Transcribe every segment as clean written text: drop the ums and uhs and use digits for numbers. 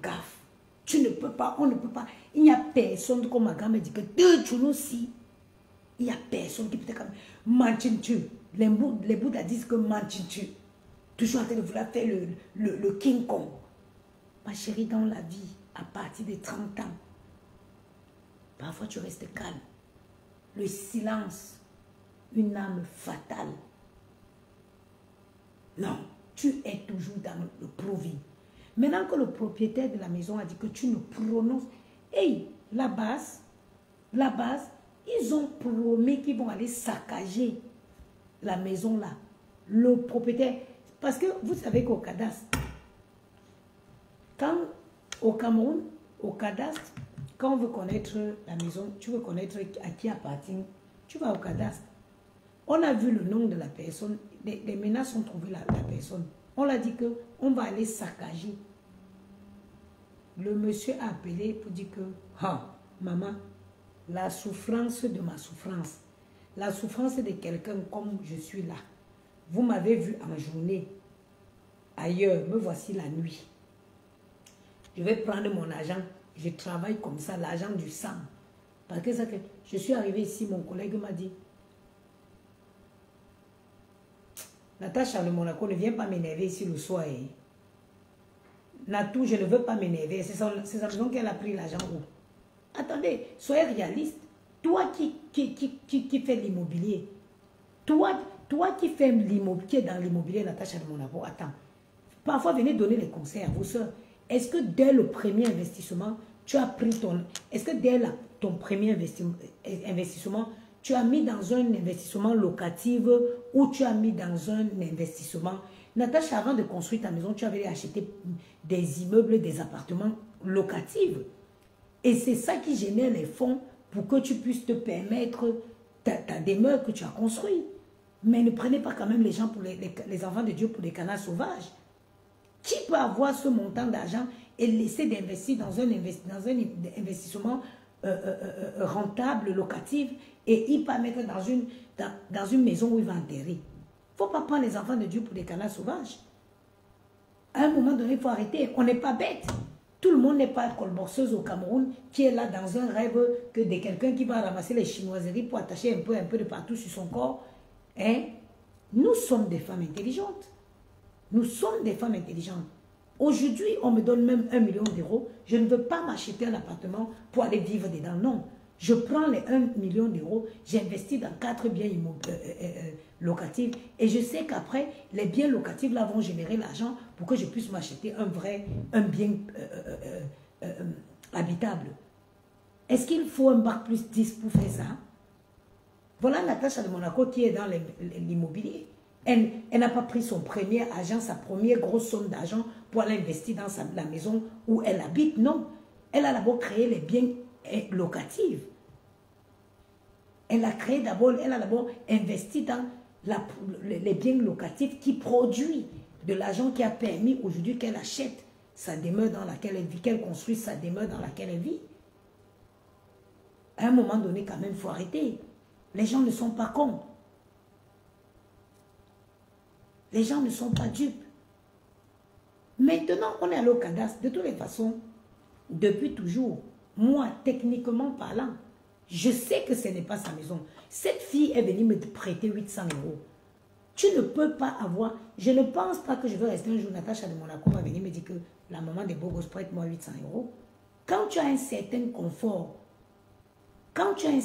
gaffe. Tu ne peux pas, on ne peut pas. Il n'y a personne, comme ma grand-mère dit, que deux chounoussi. Il n'y a personne qui peut être comme Manchintu. Les Bouddhas disent que Manchintu. Toujours en train de vouloir faire le King Kong. Ma chérie, dans la vie, à partir de 30 ans, parfois tu restes calme. Le silence, une âme fatale. Non, tu es toujours dans le proving. Maintenant que le propriétaire de la maison a dit que tu ne prononces... Hey, la base, ils ont promis qu'ils vont aller saccager la maison là. Le propriétaire... Parce que vous savez qu'au cadastre, quand au Cameroun, au cadastre, quand on veut connaître la maison, tu veux connaître à qui appartient, tu vas au cadastre. On a vu le nom de la personne, les menaces ont trouvé la personne. On l'a dit qu'on va aller saccager. Le monsieur a appelé pour dire que, ah, maman, la souffrance de ma souffrance, la souffrance de quelqu'un comme je suis là. Vous m'avez vu en journée, ailleurs, me voici la nuit. Je vais prendre mon argent, je travaille comme ça, l'argent du sang. Parce que ça, je suis arrivé ici, mon collègue m'a dit, Natacha de Monaco, ne viens pas m'énerver ici le soir. Hein. Natou, je ne veux pas m'énerver. C'est sa raison qu'elle a pris l'argent où? Attendez, soyez réaliste. Toi qui fais l'immobilier, toi qui fais l'immobilier, qui est dans l'immobilier, Natacha de Monaco, attends. Parfois, venez donner les conseils à vos soeurs. Est-ce que dès le premier investissement, tu as pris ton... Est-ce que dès ton premier investissement, tu as mis dans un investissement locatif ou tu as mis dans un investissement... Natacha, avant de construire ta maison, tu avais acheté des immeubles, des appartements locatifs. Et c'est ça qui génère les fonds pour que tu puisses te permettre ta demeure que tu as construite. Mais ne prenez pas quand même les gens, pour les enfants de Dieu, pour des canards sauvages. Qui peut avoir ce montant d'argent et laisser d'investir dans un investissement rentable, locatif, et il peut mettre dans une maison où il va enterrer? Il ne faut pas prendre les enfants de Dieu pour des canards sauvages. À un moment donné, il faut arrêter. On n'est pas bête. Tout le monde n'est pas colborseuse au Cameroun qui est là dans un rêve que de quelqu'un qui va ramasser les chinoiseries pour attacher un peu de partout sur son corps. Hein? Nous sommes des femmes intelligentes. Nous sommes des femmes intelligentes. Aujourd'hui, on me donne même 1 million d'euros. Je ne veux pas m'acheter un appartement pour aller vivre dedans. Non. Je prends les 1 million d'euros, j'investis dans 4 biens locatifs et je sais qu'après, les biens locatifs là vont générer l'argent pour que je puisse m'acheter un bien habitable. Est-ce qu'il faut un bac plus 10 pour faire ça? Voilà Natacha de Monaco qui est dans l'immobilier. Elle n'a pas pris son premier argent, sa première grosse somme d'argent pour aller investir dans la maison où elle habite. Non, elle a d'abord créé les biens locatifs. Elle a d'abord investi dans les biens locatifs qui produisent de l'argent qui a permis aujourd'hui qu'elle achète sa demeure dans laquelle elle vit, qu'elle construise sa demeure dans laquelle elle vit. À un moment donné, quand même, il faut arrêter. Les gens ne sont pas cons. Les gens ne sont pas dupes. Maintenant, on est allé au cadastre. De toutes les façons, depuis toujours, moi, techniquement parlant, je sais que ce n'est pas sa maison. Cette fille est venue me prêter 800 euros. Tu ne peux pas avoir... Je ne pense pas que je vais rester un jour. Natacha de Monaco va venir me dire que la maman des beaux gosses prête-moi 800 euros. Quand tu as un certain confort, quand tu as un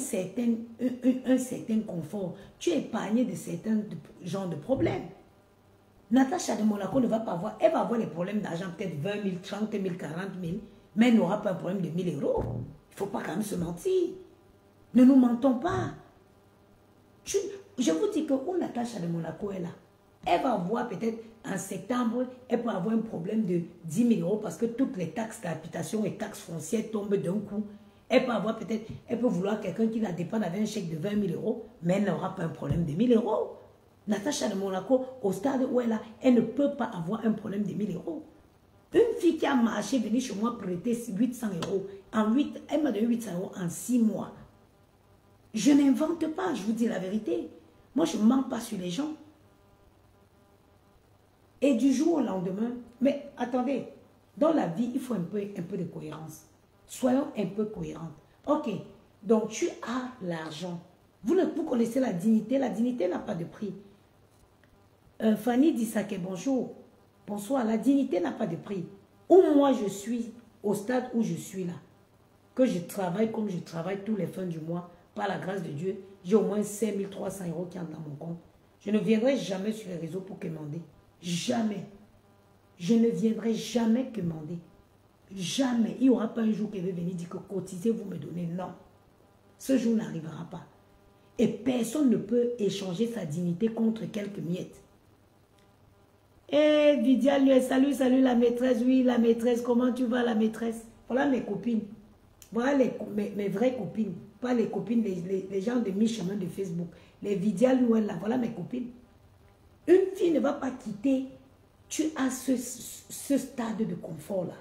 certain confort, tu es épargné de certains genres de problèmes. Natacha de Monaco ne va pas avoir... Elle va avoir les problèmes d'argent, peut-être 20 000, 30 000, 40 000, mais elle n'aura pas un problème de 1000 euros. Il ne faut pas quand même se mentir. Ne nous mentons pas. Je vous dis que où Natacha de Monaco est là, elle va avoir peut-être en septembre, elle peut avoir un problème de 10 000 euros parce que toutes les taxes d'habitation et taxes foncières tombent d'un coup. Elle peut avoir peut-être, elle peut vouloir quelqu'un qui la dépanne avec un chèque de 20 000 euros, mais elle n'aura pas un problème de 1000 euros. Natacha de Monaco, au stade où elle est là, elle ne peut pas avoir un problème de 1000 euros. Une fille qui a marché, venue chez moi prêter 800 euros, elle m'a donné 800 euros en 6 mois. Je n'invente pas, je vous dis la vérité. Moi, je ne mens pas sur les gens. Et du jour au lendemain, mais attendez, Dans la vie, il faut un peu de cohérence. Soyons un peu cohérentes. Ok, donc tu as l'argent. Vous connaissez la dignité n'a pas de prix. Fanny dit ça que bonjour. Bonsoir, la dignité n'a pas de prix. Où moi je suis, au stade où je suis là, que je travaille comme je travaille tous les fins du mois, par la grâce de Dieu, j'ai au moins 5300 € qui entrent dans mon compte. Je ne viendrai jamais sur les réseaux pour commander. Jamais. Je ne viendrai jamais commander. Jamais. Il n'y aura pas un jour qui va venir dire que cotisez, vous me donnez. Non. Ce jour n'arrivera pas. Et personne ne peut échanger sa dignité contre quelques miettes. Eh, Vidia, lui, salut la maîtresse. Oui, la maîtresse, comment tu vas la maîtresse? Voilà mes copines. Voilà mes vraies copines. Pas les copines, les gens de mi-chemin de Facebook. Les Vidia, lui, là, voilà mes copines. Une fille ne va pas quitter. Tu as ce stade de confort là.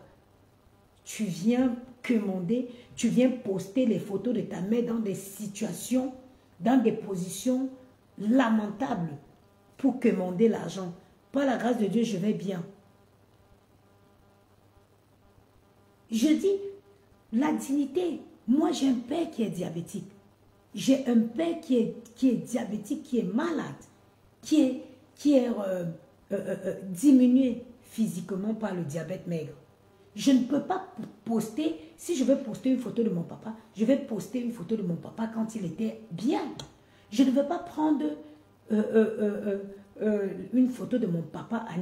Tu viens commander, tu viens poster les photos de ta mère dans des situations, dans des positions lamentables pour commander l'argent. Par la grâce de Dieu, je vais bien. Je dis, la dignité. Moi, j'ai un père qui est diabétique. J'ai un père qui est diabétique, qui est malade, qui est diminué physiquement par le diabète maigre. Je ne peux pas poster, si je veux poster une photo de mon papa, je vais poster une photo de mon papa quand il était bien. Je ne veux pas prendre une photo de mon papa à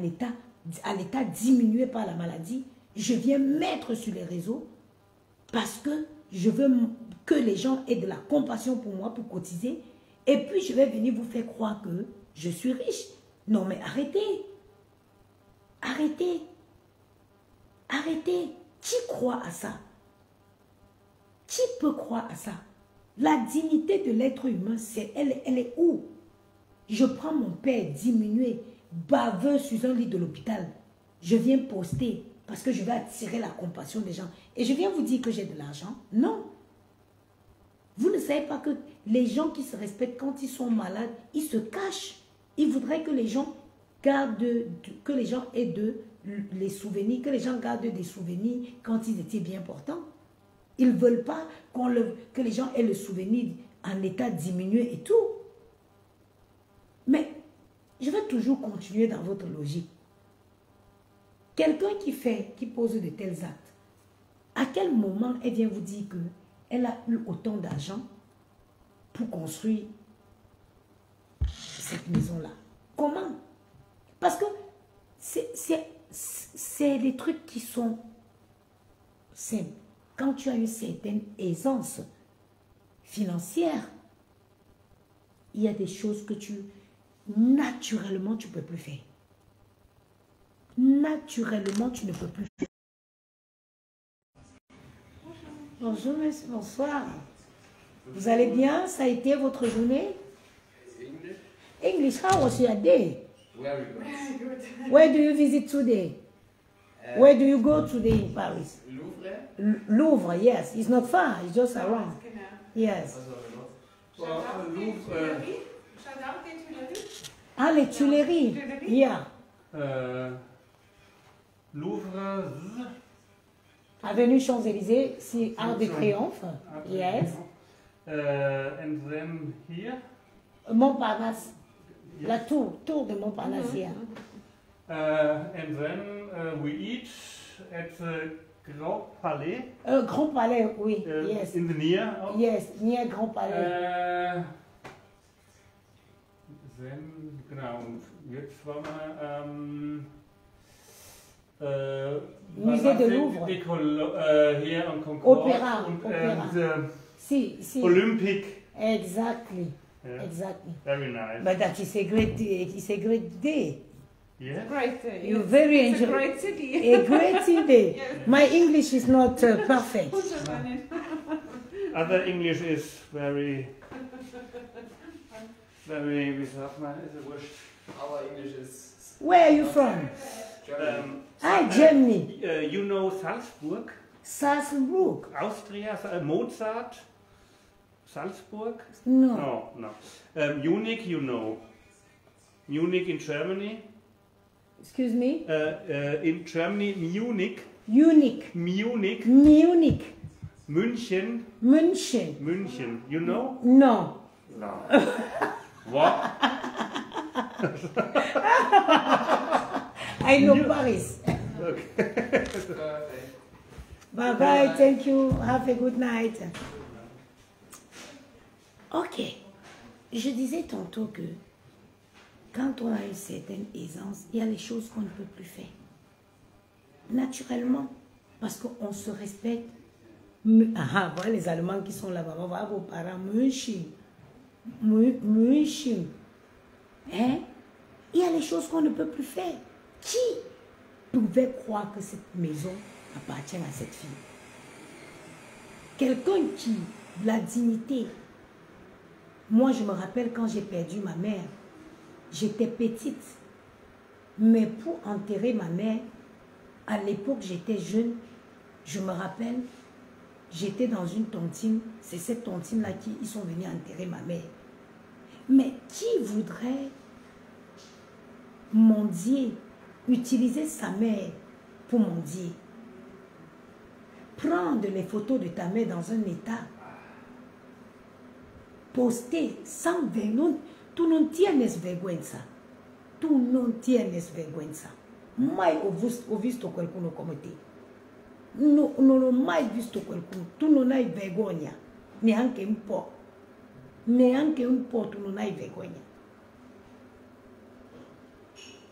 l'état diminué par la maladie. Je viens mettre sur les réseaux parce que je veux que les gens aient de la compassion pour moi, pour cotiser. Et puis je vais venir vous faire croire que je suis riche. Non mais arrêtez. Arrêtez. Arrêtez. Qui croit à ça? Qui peut croire à ça? La dignité de l'être humain, elle est où? Je prends mon père diminué, baveux sur un lit de l'hôpital. Je viens poster parce que je vais attirer la compassion des gens. Et je viens vous dire que j'ai de l'argent? Non. Vous ne savez pas que les gens qui se respectent quand ils sont malades, ils se cachent. Ils voudraient que les gens gardent, que les gens aient les souvenirs, que les gens gardent des souvenirs quand ils étaient bien portants. Ils ne veulent pas que les gens aient le souvenir en état diminué et tout. Mais je vais toujours continuer dans votre logique. Quelqu'un qui pose de tels actes, à quel moment elle vient vous dire qu'elle a eu autant d'argent pour construire cette maison-là? Comment? Parce que c'est des trucs qui sont simples. Quand tu as une certaine aisance financière, il y a des choses que naturellement, tu ne peux plus faire. Naturellement, tu ne peux plus faire. Bonjour, monsieur, bonsoir. Vous allez bien? Ça a été votre journée? English, how was your day? Very good. Where do you visit today? Where do you go today in Paris? Louvre? Louvre, yes. It's not far, it's just around. Yes. Louvre. Ah, les Tuileries. Yeah. Louvre. Avenue Champs-Élysées, c'est Arc de Triomphe. Yes. And then here. Montparnasse. La tour de Montparnasse, yeah. And then we eat at the Grand Palais. Grand Palais, oui. Yes. In the near. Yes, near Grand Palais. Then, genau, und jetzt waren wir Musée de Louvre. Hier am Concorde. Opéra. Si. Olympic. Exactly. Yeah. Exactly. Very nice. But that is a great day. Yeah. Great day. You very It's enjoy. a great city. A great day. Yes. My English is not perfect. Other English is very, wie sagt man, ist ja wurscht. Our English is Where are you from? German. Germany. You know Salzburg, Salzburg. Austria, Mozart, Salzburg? No. No. Munich, you know. Munich in Germany. Excuse me? In Germany, Munich. Munich. Munich, Munich. München, München. München. You know? Non. No. What? I know Paris. Bye bye. Thank you. Have a good night. Ok. Je disais tantôt que quand on a une certaine aisance, il y a les choses qu'on ne peut plus faire. Naturellement, parce qu'on se respecte. Ah, voilà les Allemands qui sont là-bas. On va voir vos parents. München. München. Hein? Il y a les choses qu'on ne peut plus faire. Qui pouvait croire que cette maison appartient à cette fille? Quelqu'un qui, la dignité. Moi, je me rappelle quand j'ai perdu ma mère, j'étais petite. Mais pour enterrer ma mère, à l'époque, j'étais jeune. Je me rappelle, j'étais dans une tontine. C'est cette tontine-là ils sont venus enterrer ma mère. Mais qui voudrait mendier, utiliser sa mère pour mendier? Prendre les photos de ta mère dans un état, poster sans vergogne. Tu non tienes vergüenza. Tu non tienes vergüenza. Mai ho visto qualcuno come te. Non ho mai visto qualcuno. Tu non hai vergogna. Neanche un po'. Neanche un po' tu non hai vergogna.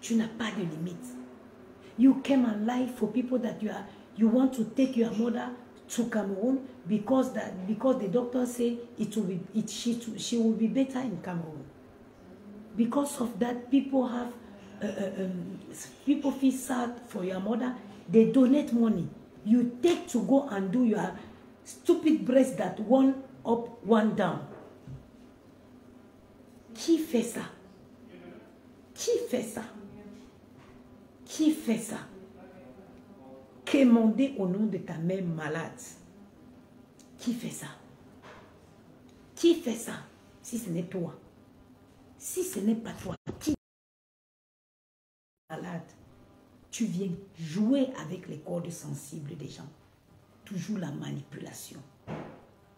Tu n'as pas de limite. You came alive for people that you want to take your mother to Cameroon because the doctor say she will be better in Cameroon. Because of that, people feel sad for your mother. They donate money. You take to go and do your stupid breast that one up, one down. Qui fait ça? Qui fait ça? Qui fait ça? Quémander au nom de ta mère malade. Qui fait ça? Qui fait ça? Si ce n'est toi. Si ce n'est pas toi, qui est malade? Tu viens jouer avec les cordes sensibles des gens. Toujours la manipulation.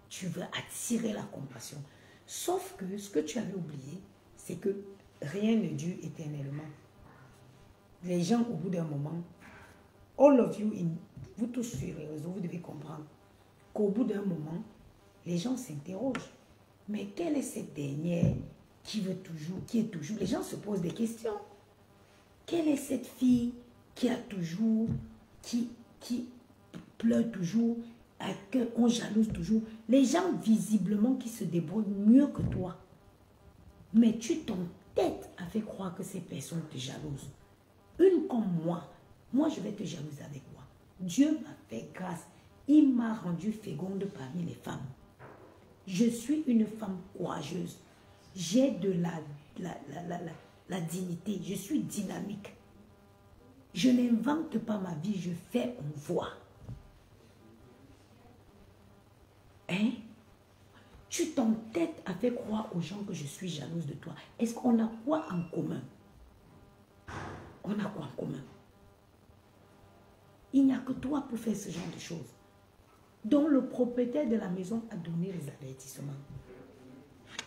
Tu veux attirer la compassion. Sauf que ce que tu avais oublié, c'est que rien ne dure éternellement. Les gens, au bout d'un moment, all of you, vous tous sur les réseaux, vous devez comprendre qu'au bout d'un moment, les gens s'interrogent. Mais quelle est cette dernière qui est toujours... Les gens se posent des questions. Quelle est cette fille qui a toujours... qui pleure toujours, qu'on jalouse toujours? Les gens, visiblement, qui se débrouillent mieux que toi. Mais tu t'entêtes à faire croire que ces personnes te jalousent. Une comme moi, je vais te jalouser avec moi. Dieu m'a fait grâce. Il m'a rendu féconde parmi les femmes. Je suis une femme courageuse. J'ai de la dignité. Je suis dynamique. Je n'invente pas ma vie, je fais, on voit. Hein? Tu t'entêtes à faire croire aux gens que je suis jalouse de toi. Est-ce qu'on a quoi en commun? On a quoi en commun? Il n'y a que toi pour faire ce genre de choses. Donc le propriétaire de la maison a donné les avertissements.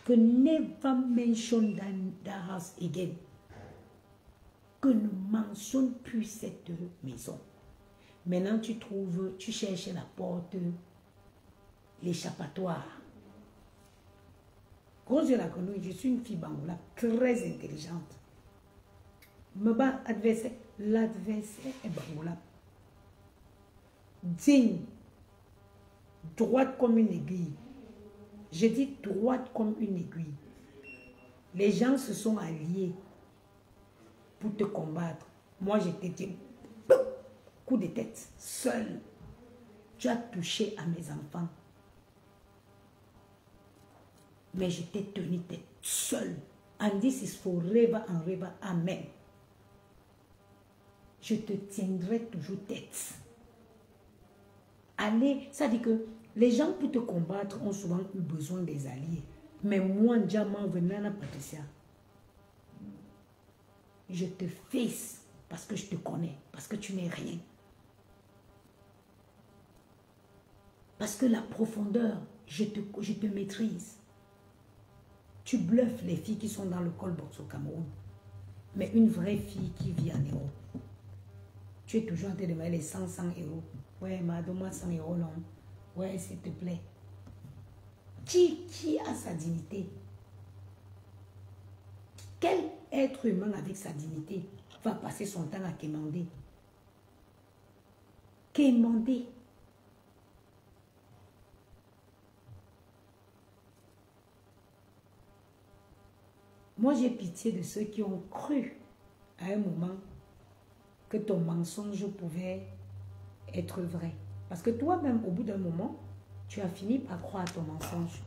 Que never mention that house again. Que ne mentionne plus cette maison. Maintenant tu cherches la porte, l'échappatoire. Quand je la connais, je suis une fille bangoula très intelligente. L'adversaire est bangoula. Digne, droite comme une aiguille. Je dis droite comme une aiguille. Les gens se sont alliés pour te combattre. Moi, je t'ai dit, coup de tête, seul. Tu as touché à mes enfants. Mais je t'ai tenu tête seul. And this is forever and ever. Amen. Je te tiendrai toujours tête. Allez, ça dit que les gens pour te combattre ont souvent eu besoin des alliés. Mais moi, Diamant, Venana, Patricia, je te face parce que je te connais, parce que tu n'es rien. Parce que la profondeur, je te maîtrise. Tu bluffes les filles qui sont dans le callbox au Cameroun. Mais une vraie fille qui vit en Europe, tu es toujours en train de mettre les 100 euros. Ouais, donne-moi 100 euros, non. Ouais, s'il te plaît. Qui a sa dignité? Quel être humain avec sa dignité va passer son temps à quémander? Quémander. Moi, j'ai pitié de ceux qui ont cru à un moment que ton mensonge pouvait être vrai. Parce que toi-même, au bout d'un moment, tu as fini par croire à ton mensonge.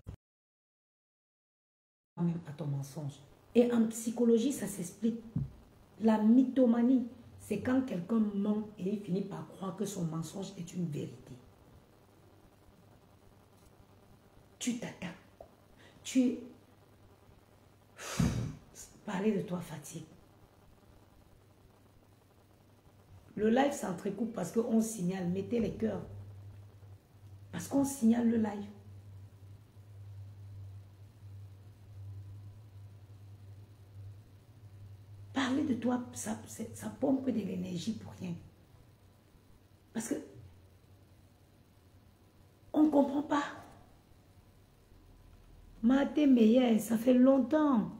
Même à ton mensonge. Et en psychologie, ça s'explique. La mythomanie, c'est quand quelqu'un ment et il finit par croire que son mensonge est une vérité. Tu t'attaques. Parler de toi fatigue. Le live s'entrecoupe parce qu'on signale. Mettez les cœurs. Parce qu'on signale le live. Parler de toi, ça pompe de l'énergie pour rien. Parce que on ne comprend pas. Maté meilleur, ça fait longtemps.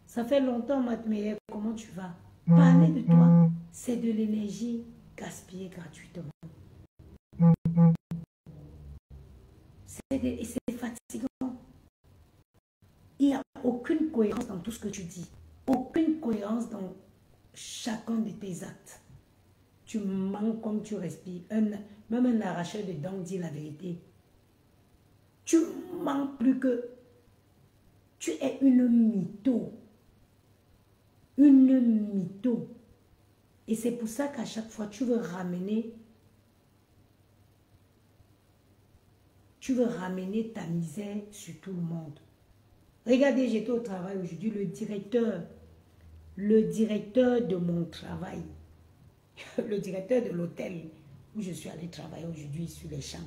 Ça fait longtemps, Maté meilleur, comment tu vas? Parler de toi, c'est de l'énergie gaspillée gratuitement. C'est fatigant. Il n'y a aucune cohérence dans tout ce que tu dis. Aucune cohérence dans chacun de tes actes. Tu mens comme tu respires. Même un arracheur de dents dit la vérité. Tu mens plus que... Tu es une mytho. Une mytho. Et c'est pour ça qu'à chaque fois, tu veux ramener ta misère sur tout le monde. Regardez, j'étais au travail aujourd'hui, le directeur de mon travail, le directeur de l'hôtel où je suis allée travailler aujourd'hui sur les champs.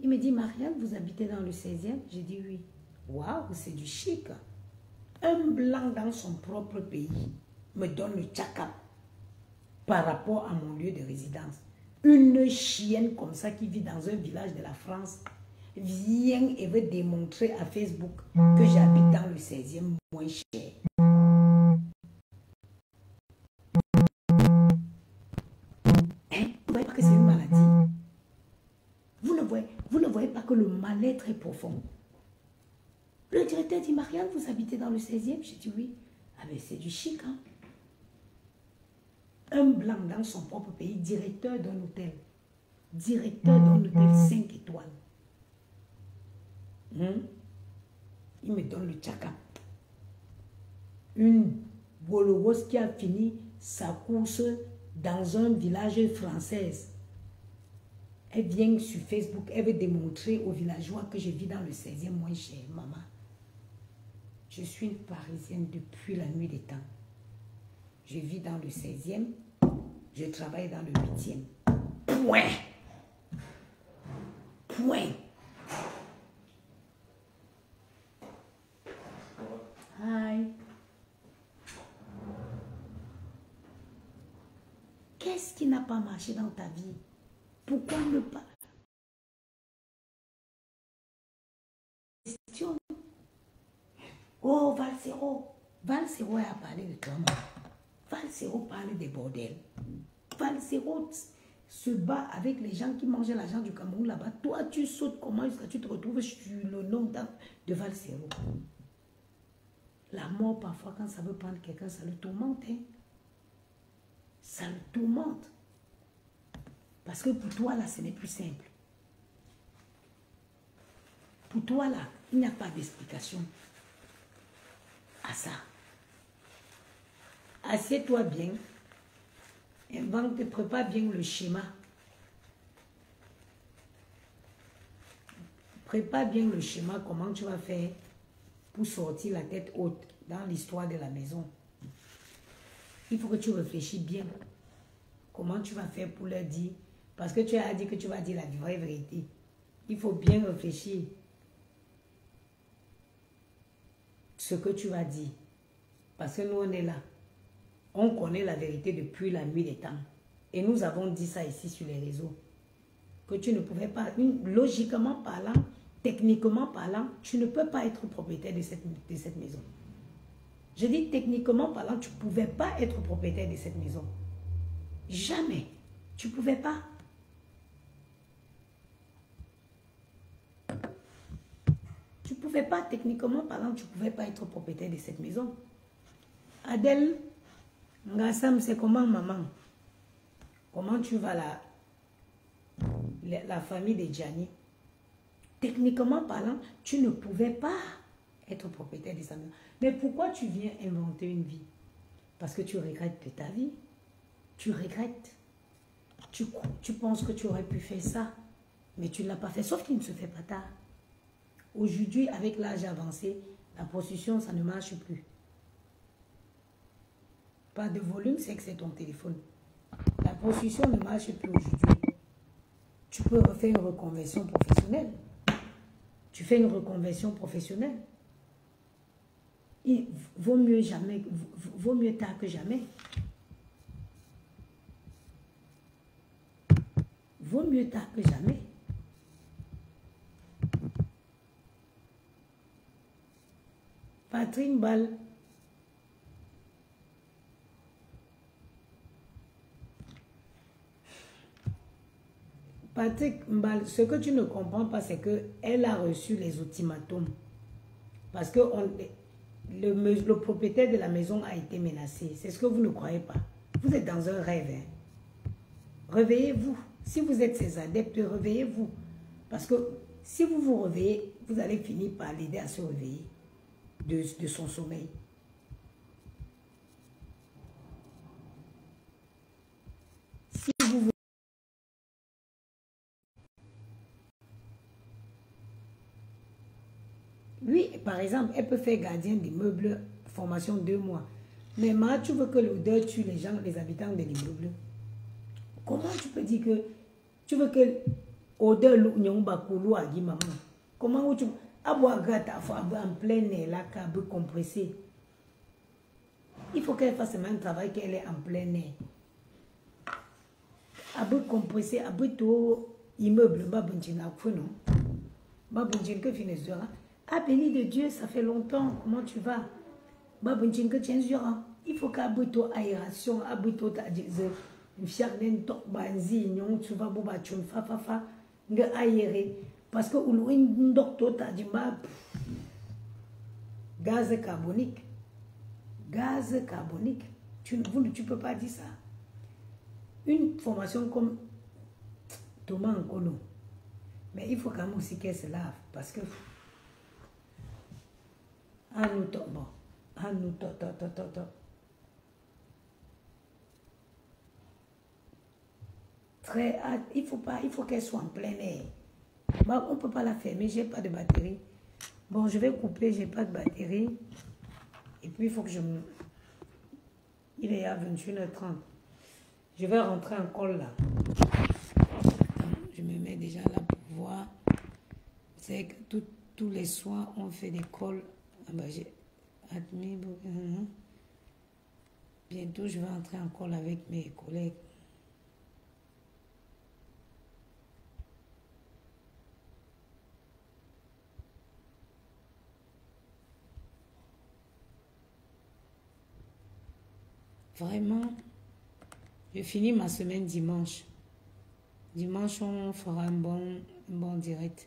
Il me dit, Marianne, vous habitez dans le 16e? J'ai dit oui. Waouh, c'est du chic. Un blanc dans son propre pays me donne le tchakap par rapport à mon lieu de résidence. Une chienne comme ça qui vit dans un village de la France vient et veut démontrer à Facebook que j'habite dans le 16e moins cher. Hein? Vous ne voyez pas que c'est une maladie? Vous ne voyez pas que le mal-être est profond? Le directeur dit, Marianne, vous habitez dans le 16e? J'ai dit oui. Ah ben c'est du chic, hein? Un blanc dans son propre pays, directeur d'un hôtel. Directeur d'un hôtel 5 étoiles. Il me donne le tchaka. Une Bologos qui a fini sa course dans un village français. Elle vient sur Facebook, elle veut démontrer aux villageois que je vis dans le 16e moins cher. Maman, je suis une Parisienne depuis la nuit des temps. Je vis dans le 16e, je travaille dans le 8e. Point. Point. Hi. Qu'est-ce qui n'a pas marché dans ta vie? Pourquoi ne pas? Question. Oh, Valsero. Valsero a parlé de toi. Valsero parle des bordels. Valsero se bat avec les gens qui mangent l'argent du Cameroun là-bas. Toi, tu sautes comment jusqu'à tu te retrouves sur le nom de Valsero. La mort, parfois, quand ça veut prendre quelqu'un, ça le tourmente. Hein? Ça le tourmente. Parce que pour toi, là, ce n'est plus simple. Pour toi, là, il n'y a pas d'explication à ça. Assieds-toi bien. Invente, prépare bien le schéma. Prépare bien le schéma, comment tu vas faire pour sortir la tête haute dans l'histoire de la maison. Il faut que tu réfléchis bien. comment tu vas faire pour leur dire? Parce que tu as dit que tu vas dire la vraie vérité. Il faut bien réfléchir ce que tu vas dire. Parce que nous, on est là. On connaît la vérité depuis la nuit des temps. Et nous avons dit ça ici sur les réseaux. Que tu ne pouvais pas, logiquement parlant, techniquement parlant, tu ne peux pas être propriétaire de cette maison. Je dis techniquement parlant, tu ne pouvais pas être propriétaire de cette maison. Jamais. Tu ne pouvais pas. Tu ne pouvais pas, techniquement parlant, tu ne pouvais pas être propriétaire de cette maison. Adèle, Ngassam, c'est comment maman? Comment tu vas la famille de Gianni? Techniquement parlant, tu ne pouvais pas être propriétaire de sa maison. Mais pourquoi tu viens inventer une vie? Parce que tu regrettes de ta vie. Tu regrettes. Tu penses que tu aurais pu faire ça, mais tu ne l'as pas fait. Sauf qu'il ne se fait pas tard. Aujourd'hui, avec l'âge avancé, la prostitution, ça ne marche plus. Pas de volume, c'est que c'est ton téléphone. La prostitution ne marche plus aujourd'hui. Tu peux refaire une reconversion professionnelle. Tu fais une reconversion professionnelle. Il vaut mieux jamais, vaut mieux tard que jamais. Vaut mieux tard que jamais. Patrick Mbal. Patrick Mbal, ce que tu ne comprends pas, c'est qu'elle a reçu les ultimatums. Parce que le propriétaire de la maison a été menacé. C'est ce que vous ne croyez pas. Vous êtes dans un rêve. Hein? Réveillez-vous. Si vous êtes ces adeptes, réveillez-vous. Parce que si vous vous réveillez, vous allez finir par l'aider à se réveiller de son sommeil. Si vous Oui, par exemple, elle peut faire gardien d'immeuble, formation 2 mois. Mais moi, tu veux que l'odeur tue les gens, les habitants de l'immeuble. Comment tu peux dire que tu veux que l'odeur agi maman? Comment tu aboire en plein air là, câble compressé? Il faut qu'elle fasse un travail qu'elle est en plein air. Abou compressé, abou tout immeuble, babunchina non? Babunchina que finissera. Ah, béni de Dieu, ça fait longtemps. Comment tu vas? Babunchina que tiens sur. Il faut qu'abou tout aération, abou tout tu vas boba chun fa fa fa nga aéré parce que ou docteur t'a dit gaz carbonique tu peux pas dire ça. Une formation comme Thomas Nkolo, mais il faut quand même aussi qu'elle se lave parce que très hâte, il faut qu'elle soit en plein air. Bon, on ne peut pas la fermer, j'ai pas de batterie. Bon, je vais couper, j'ai pas de batterie. Et puis il faut que il est à 21h30. Je vais rentrer en call là. Je me mets déjà là pour voir. C'est que tous les soirs, on fait des calls. Ah bah, j'ai admis. Bientôt, je vais entrer en call avec mes collègues. Vraiment, je finis ma semaine dimanche. Dimanche, on fera un bon direct.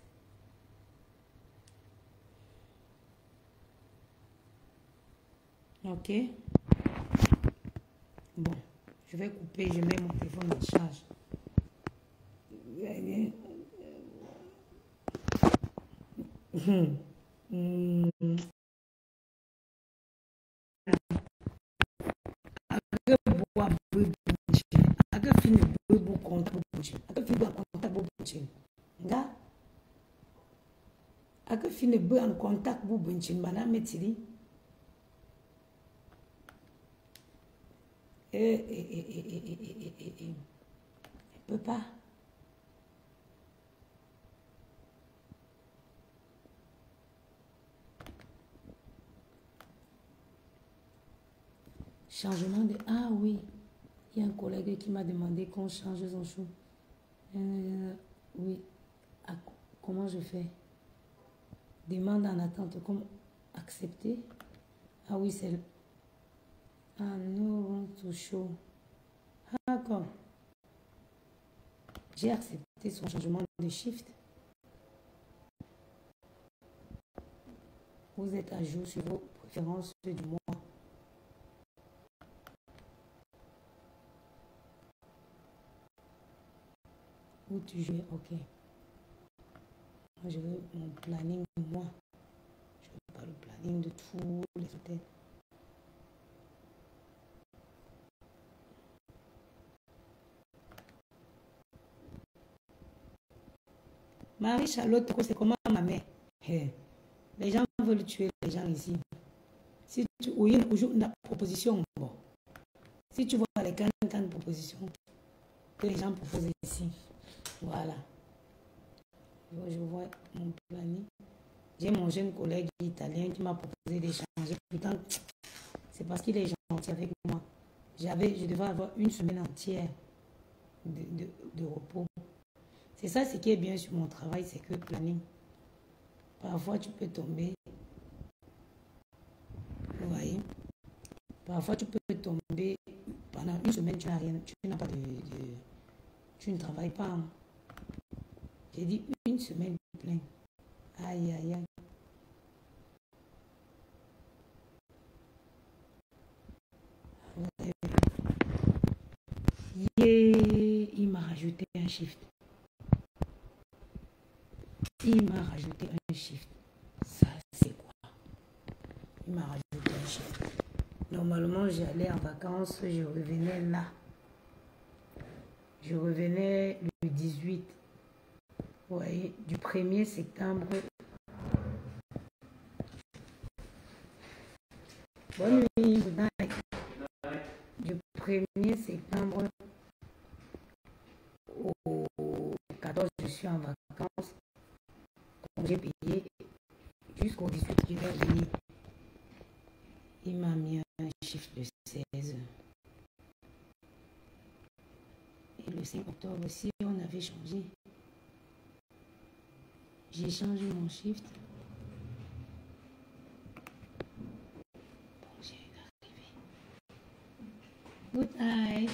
Ok. Bon, je vais couper, je mets mon téléphone en charge. Elle peut pas. Changement de... Ah oui, il y a un collègue qui m'a demandé qu'on change son chou. Oui. Ah, comment je fais? Demande en attente. Comment accepter? Ah oui, c'est... Ah non, tout chaud. Ah, d'accord. J'ai accepté son changement de shift. Vous êtes à jour sur vos préférences du mois. Où tu joues, ok. Moi, je veux mon planning de moi. Je veux pas le planning de tous les hôtels. Marie-Charlotte, c'est comment ma mère? Les gens veulent tuer les gens ici. Si tu oui, une proposition, bon. Si tu vois les cannes propositions que les gens proposent ici, voilà. Je vois mon planning. J'ai mon jeune collègue italien qui m'a proposé d'échanger. Pourtant, c'est parce qu'il est gentil avec moi. Je devais avoir une semaine entière de repos. C'est ça ce qui est bien sur mon travail, c'est que planning. Parfois, tu peux tomber. Vous voyez? Parfois, tu peux tomber pendant une semaine, tu n'as rien, tu n'as pas tu ne travailles pas. Hein. J'ai dit une semaine pleine. Aïe, aïe, aïe. Il m'a rajouté un shift. Il m'a rajouté un shift. Ça, c'est quoi? Il m'a rajouté un shift. Normalement, j'allais en vacances, je revenais là. Je revenais le 18. Vous voyez, du 1er septembre. Bonne nuit, good night. Du 1er septembre au 14, je suis en vacances. J'ai payé jusqu'au 18, je vais venir. Il m'a mis un chiffre de 16. Et le 5 octobre aussi, on avait changé. J'ai changé mon shift. Bon, j'ai arrivé. Good night.